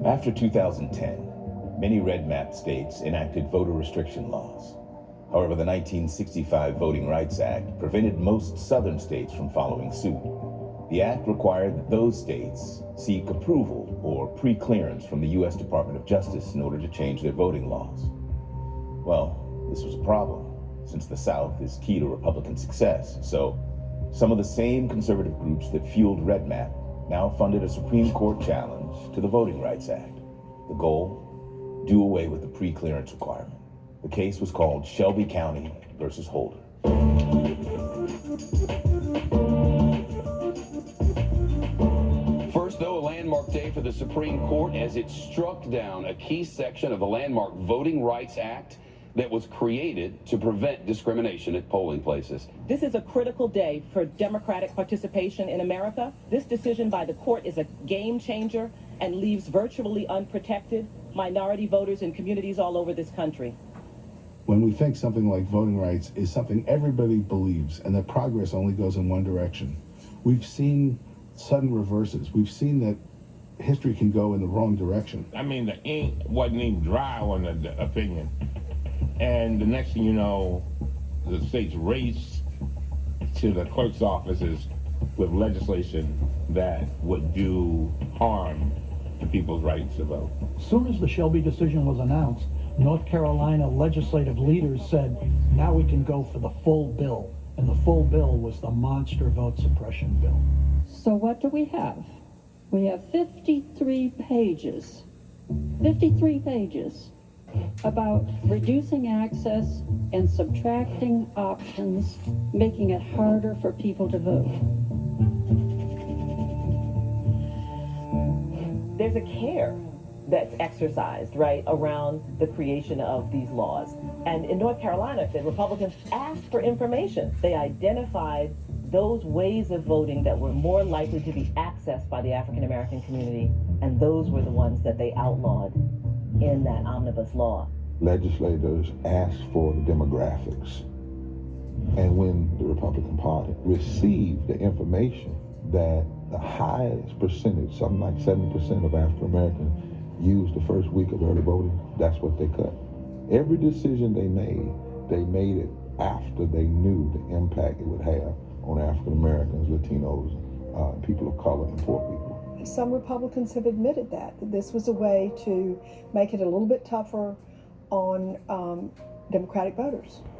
After 2010, many red map states enacted voter restriction laws. However, the 1965 Voting Rights Act prevented most southern states from following suit. The act required that those states seek approval or pre-clearance from the U.S. Department of Justice in order to change their voting laws. Well, this was a problem, since the South is key to Republican success. So, some of the same conservative groups that fueled Red Map now funded a Supreme Court challenge to the Voting Rights Act. The goal? Do away with the pre-clearance requirement. The case was called Shelby County versus Holder. First, though, a landmark day for the Supreme Court as it struck down a key section of the landmark Voting Rights Act that was created to prevent discrimination at polling places. This is a critical day for Democratic participation in America. This decision by the court is a game changer and leaves virtually unprotected minority voters in communities all over this country. When we think something like voting rights is something everybody believes and that progress only goes in one direction, we've seen sudden reverses. We've seen that history can go in the wrong direction. I mean, the ink wasn't even dry on the opinion. And the next thing you know, the states race to the clerk's offices with legislation that would do harm to people's rights to vote. As soon as the Shelby decision was announced, North Carolina legislative leaders said, now we can go for the full bill. And the full bill was the monster vote suppression bill. So what do we have? We have 53 pages about reducing access and subtracting options, making it harder for people to vote. There's a care that's exercised, right, around the creation of these laws. And in North Carolina, the Republicans asked for information. They identified those ways of voting that were more likely to be accessed by the African-American community, and those were the ones that they outlawed in that omnibus law. Legislators asked for the demographics. And when the Republican Party received the information that the highest percentage, something like 70% of African Americans used the first week of early voting, that's what they cut. Every decision they made it after they knew the impact it would have on African Americans, Latinos, people of color, and poor people. Some Republicans have admitted that this was a way to make it a little bit tougher on Democratic voters.